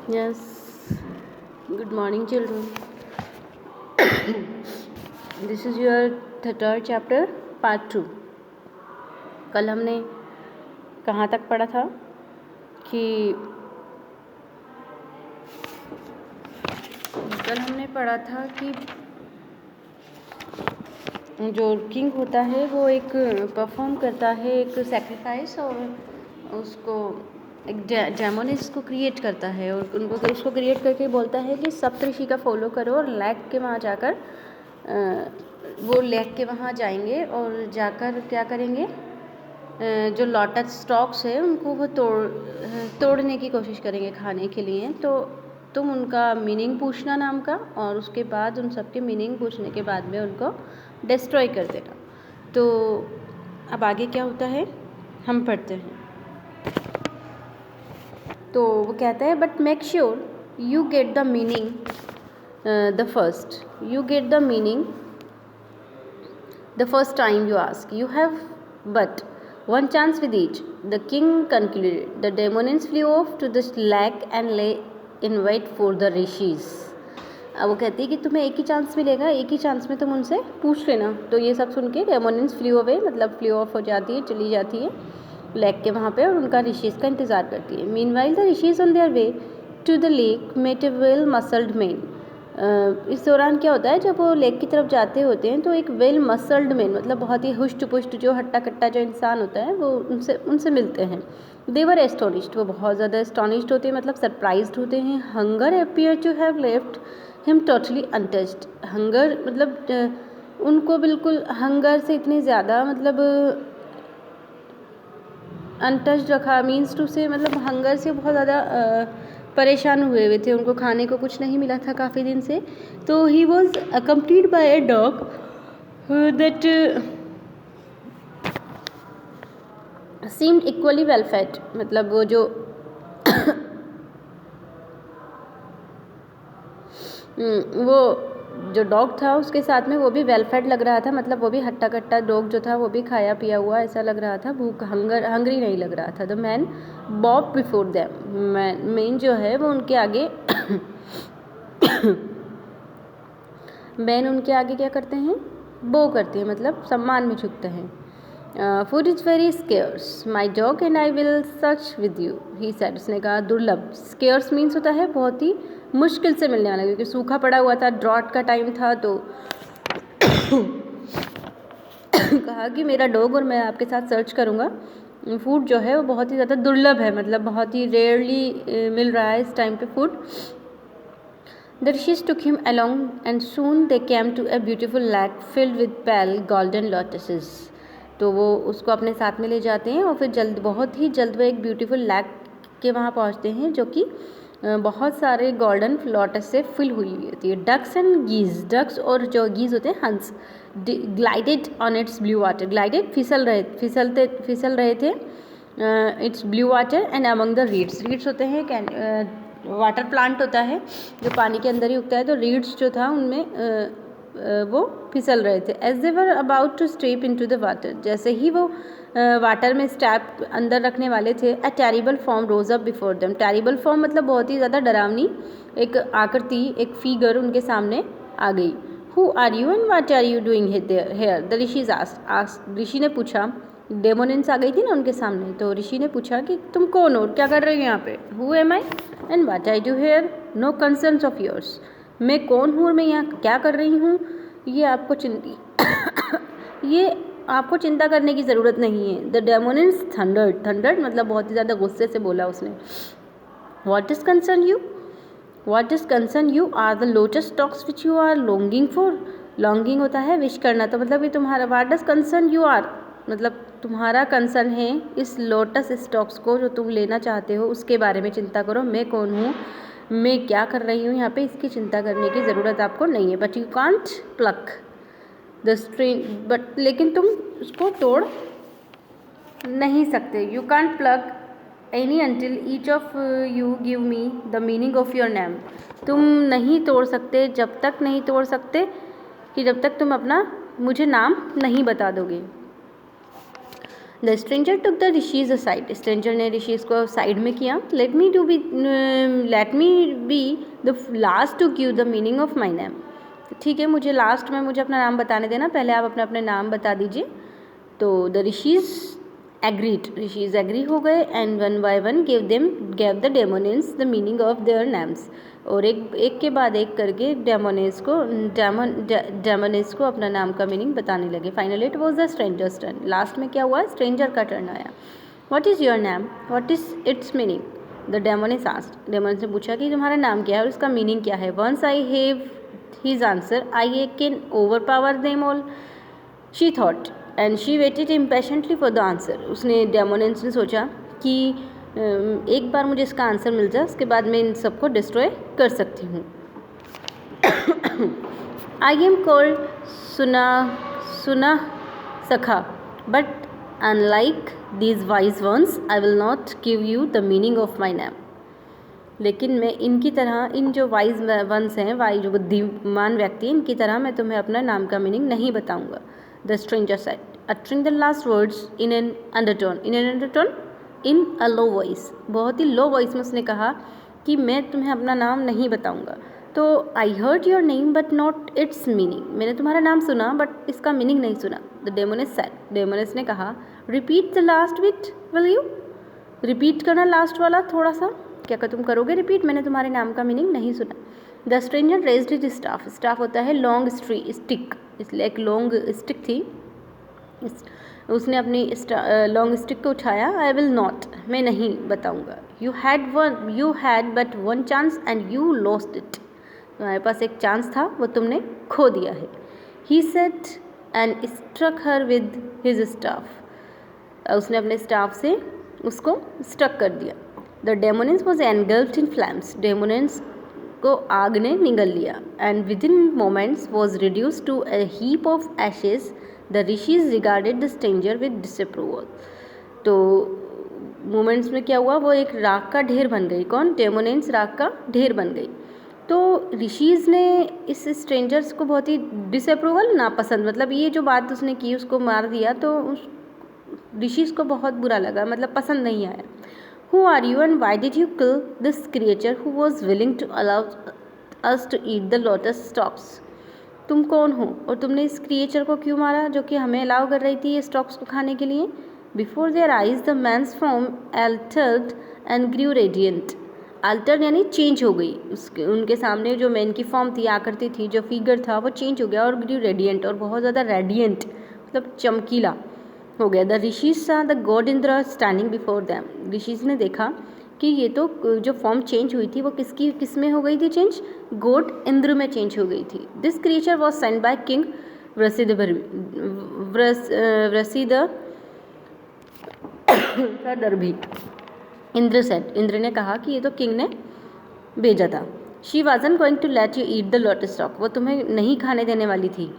Yes. Good morning, children. This is your third chapter, part 2. कल हमने कहाँ तक पढ़ा था कि जो किंग होता है वो एक परफॉर्म करता है एक सेक्रीफाइस और उसको एक डेमोनिस को क्रिएट करता है और उनको उसको क्रिएट करके बोलता है कि सप्तऋषि का फॉलो करो और लेक के वहाँ जाकर वो लेक के वहाँ जाएंगे और जाकर क्या करेंगे, जो लोटस स्टॉक्स है उनको वो तोड़ने की कोशिश करेंगे खाने के लिए। तो तुम उनका मीनिंग पूछना नाम का, और उसके बाद उन सबके मीनिंग पूछने के बाद में उनको डिस्ट्रॉय कर देना। तो अब आगे क्या होता है हम पढ़ते हैं। तो वो कहता है but make sure you get the meaning the first time you ask. You have but one chance with each. The king concluded. The demons flew off to the lake and lay in wait for the rishis. अब वो कहती है कि तुम्हें एक ही chance मिलेगा, एक ही chance में तुम उनसे पूछ लेना। तो ये सब सुन के डेमोनियंस फ्ली अवे मतलब फ्ली ऑफ हो जाती है, चली जाती है लेक के वहाँ पे और उनका ऋषिस का इंतज़ार करती है। Meanwhile the rishis on their way to the lake met a well muscled man. इस दौरान क्या होता है, जब वो लेक की तरफ जाते होते हैं तो एक वेल मसल्ड मैन मतलब बहुत ही हुष्ट पुष्ट जो हट्टा कट्टा जो इंसान होता है वो उनसे मिलते हैं। देवर एस्टोनिश्ड, वो बहुत ज़्यादा एस्टोनिश्ड होते हैं मतलब सरप्राइज्ड होते हैं। Hunger appear to have left him totally untouched. Hunger मतलब उनको बिल्कुल हंगर से इतनी ज़्यादा मतलब अनटच्ड रखा, मीन्स टू से मतलब हंगर से बहुत ज़्यादा परेशान हुए थे, उनको खाने को कुछ नहीं मिला था काफ़ी दिन से। तो he was accompanied by a dog that seemed equally well fade. मतलब वो जो डॉग था उसके साथ में वो भी वेल फेड लग रहा था, मतलब वो भी हट्टा कट्टा डॉग जो था वो भी खाया पिया हुआ ऐसा लग रहा था, भूख हंगरी नहीं लग रहा था। The man Bob before them, man जो है वो उनके आगे मैन उनके आगे क्या करते हैं, बो करते हैं मतलब सम्मान में झुकते हैं। Food is very scarce, my dog and I will search with you, he said. उसने कहा दुर्लभ, स्केयर्स मीन्स होता है बहुत ही मुश्किल से मिलने वाला, क्योंकि सूखा पड़ा हुआ था, ड्रॉट का टाइम था। तो कहा कि मेरा डॉग और मैं आपके साथ सर्च करूँगा। फूड जो है वो बहुत ही ज़्यादा दुर्लभ है, मतलब बहुत ही रेयरली मिल रहा है इस टाइम पे food. The rishis took him along and soon they came to a beautiful lake filled with pale golden lotuses. तो वो उसको अपने साथ में ले जाते हैं और फिर बहुत ही जल्द वो एक ब्यूटीफुल लेक के वहाँ पहुँचते हैं जो कि बहुत सारे गोल्डन लोटस से फिल हुई होती है। डक्स एंड गीज, डक्स और जो गीज होते हैं हंस, glided on it's blue water, glided फिसल रहे थे it's blue water and among the reads होते हैं वाटर प्लांट होता है जो पानी के अंदर ही उगता है, तो रीड्स जो था उनमें वो फिसल रहे थे। As they were about to step into the water, जैसे ही वो वाटर में स्टेप अंदर रखने वाले थे, a terrible form rose up before them. Terrible form मतलब बहुत ही ज़्यादा डरावनी एक आकृति, एक फिगर उनके सामने आ गई। Who are you and what are you doing here, the rishis asked. ऋषि ने पूछा, डेमोनियंस आ गई थी ना उनके सामने, तो ऋषि ने पूछा कि तुम कौन हो, क्या कर रही हो यहाँ पे। Who am I and what I do here, no concerns of yours. मैं कौन हूँ और मैं यहाँ क्या कर रही हूँ, ये आपको चिंता करने की ज़रूरत नहीं है। द डेमोनियंस थंडर्ड मतलब बहुत ही ज़्यादा गुस्से से बोला उसने। What is concern you are the lotus stalks which you are longing for. Longing होता है विश करना, तो मतलब ये तुम्हारा, what does concern you are मतलब तुम्हारा कंसर्न है इस लोटस स्टॉक्स को जो तुम लेना चाहते हो उसके बारे में चिंता करो। मैं कौन हूँ, मैं क्या कर रही हूँ यहाँ पे, इसकी चिंता करने की ज़रूरत आपको नहीं है। But you can't pluck the string, but लेकिन तुम उसको तोड़ नहीं सकते। You can't pluck any until each of you give me the meaning of your name. तुम नहीं तोड़ सकते, जब तक नहीं तोड़ सकते कि जब तक तुम अपना मुझे नाम नहीं बता दोगे। The stranger took the rishis aside, stranger ने ऋषिज को साइड में किया. Let me be the last to give the meaning of my name. ठीक है, मुझे लास्ट में मुझे अपना नाम बताने देना, पहले आप अपने अपने नाम बता दीजिए. तो the rishis agreed, rishis agree हो गए. And one by one gave the demonians the meaning of their names. और एक के बाद एक करके डेमोनियंस को अपना नाम का मीनिंग बताने लगे. Finally it was the stranger's turn. Last में क्या हुआ, स्ट्रेंजर का टर्न आया. What is your name, what is its meaning, the demonians asked. Demonians ने पूछा कि तुम्हारा नाम क्या है और इसका मीनिंग क्या है. Once I have his answer I can overpower them all, she thought. And she waited impatiently for the answer. उसने डेमोनियंस ने सोचा कि एक बार मुझे इसका आंसर मिल जाए, उसके बाद मैं इन सबको डिस्ट्रॉय कर सकती हूँ. I am called Sunasakha, but unlike these wise ones I will not give you the meaning of my name. लेकिन मैं इनकी तरह, इन जो वाइज वंस हैं, जो बुद्धिमान व्यक्ति, इनकी तरह मैं तुम्हें अपना नाम का मीनिंग नहीं बताऊँगा. The stranger said, uttering the last words in an undertone, in a low voice. बहुत ही लो वॉइस में उसने कहा कि मैं तुम्हें अपना नाम नहीं बताऊंगा. तो I heard your name but not it's meaning, मैंने तुम्हारा नाम सुना बट इसका मीनिंग नहीं सुना. द डेमोनियस सेड, डेमोनियस ने कहा, repeat the last bit will you, repeat करना लास्ट वाला थोड़ा सा, क्या तुम करोगे रिपीट, मैंने तुम्हारे नाम का मीनिंग नहीं सुना. The stranger raised his staff, staff होता है लॉन्ग स्टिक, इसलिए एक लॉन्ग स्टिक थी, उसने अपनी लॉन्ग स्टिक को उठाया. आई विल नॉट, मैं नहीं बताऊंगा. You had but one chance and you lost it, तुम्हारे पास एक चांस था, वो तुमने खो दिया है. He said and struck her with his staff, उसने अपने स्टाफ से उसको स्ट्रक कर दिया. The demoness was engulfed in flames, demoness को आग ने निगल लिया. And within moments was reduce to a heap of ashes. The rishis regarded the stranger with disapproval. तो मोमेंट्स में क्या हुआ, वो एक राख का ढेर बन गई. कौन, डेमोनियंस राख का ढेर बन गई. तो ऋषिज ने इस स्ट्रेंजर्स को बहुत ही डिसअप्रूवल, नापसंद, मतलब ये जो बात उसने की उसको मार दिया, तो उस ऋषिज को बहुत बुरा लगा, मतलब पसंद नहीं आया. Who are you and why did you kill this creature who was willing to allow us to eat the lotus stalks. तुम कौन हो और तुमने इस क्रिएचर को क्यों मारा जो कि हमें अलाउ कर रही थी ये स्टॉक्स को खाने के लिए. Before their eyes the man's form altered and grew radiant. Alter यानी चेंज हो गई, उसके उनके सामने जो मैन की फॉर्म थी, आकृति थी, जो फिगर था, वो चेंज हो गया. और ग्रू रेडियंट, और बहुत ज़्यादा रेडियंट मतलब चमकीला हो गया. द ऋषिज सा the God Indra standing before them. Rishis ने देखा कि ये तो जो फॉर्म चेंज हुई थी वो किस में हो गई थी चेंज, गॉड इंद्र में चेंज हो गई थी. This creature was sent by king Vrishadarbhi. Indra said, Indra ने कहा कि ये तो किंग ने भेजा था. She wasn't going to let you eat the lotus stalk, वो तुम्हें नहीं खाने देने वाली थी.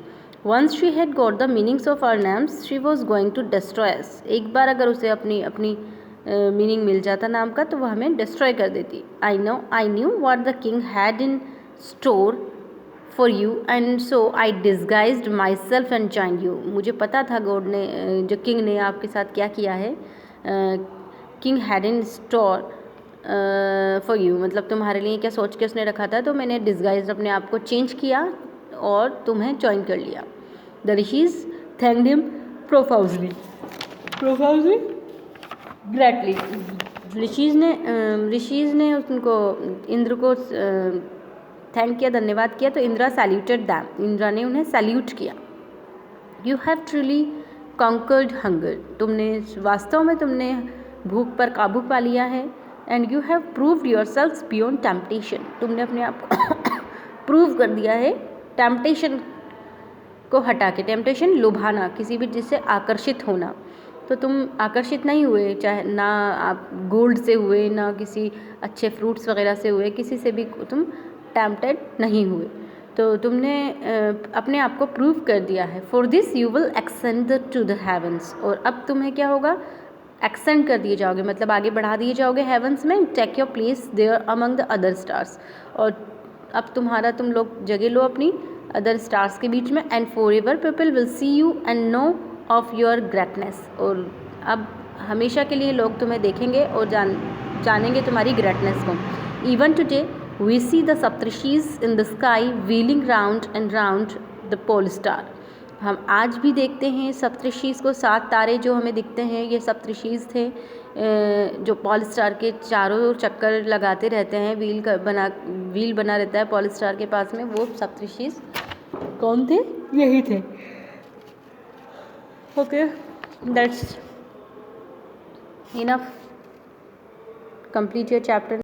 Once she had got the meanings of our names she was going to destroy us. एक बार अगर उसे अपनी मीनिंग मिल जाता नाम का तो वो हमें डिस्ट्रॉय कर देती. I knew what the king had in store for you and so I disguised my self and joined you. मुझे पता था गॉड ने, जो किंग ने आपके साथ क्या किया है. King had in store for you, मतलब तुम्हारे लिए क्या सोच के उसने रखा था, तो मैंने डिस्गाइज अपने आप को चेंज किया और तुम्हें ज्वाइन कर लिया. The rishis thanked him profoundly greatly. Rishis ने उनको, इंद्र को थैंक किया, धन्यवाद किया. तो इंद्रा सैल्यूटेड दैम, इंद्रा ने उन्हें सैल्यूट किया. You have truly conquered hunger, तुमने वास्तव में तुमने भूख पर काबू पा लिया है. And you have proved your self beyond temptation, तुमने अपने आप को प्रूव कर दिया है टेम्पटेशन को हटा के. टेम्पटेशन लुभाना, किसी भी चीज़ से आकर्षित होना. तो तुम आकर्षित नहीं हुए, चाहे ना आप गोल्ड से हुए, ना किसी अच्छे फ्रूट्स वगैरह से हुए, किसी से भी तुम टेम्पटेड नहीं हुए. तो तुमने अपने आप को प्रूव कर दिया है. For this you will ascend to the heavens, और अब तुम्हें क्या होगा, एक्सेंड कर दिए जाओगे, मतलब आगे बढ़ा दिए जाओगे हेवंस में. Take your place there among the other stars, और अब तुम लोग जगह लो अपनी अदर स्टार्स के बीच में. And forever people will see you and know of your greatness, और अब हमेशा के लिए लोग तुम्हें देखेंगे और जानेंगे तुम्हारी ग्रेटनेस को। Even today we see the Saptarishis in the sky wheeling round and round the pole star. हम आज भी देखते हैं सप्तऋषिज को, 7 तारे जो हमें दिखते हैं ये सप्तऋषिज थे जो पोल स्टार के चारों ओर चक्कर लगाते रहते हैं। व्हील बना रहता है पोल स्टार के पास में, वो सप्तऋषिज कौन थे? यही थे। Okay, that's enough. Complete your chapter.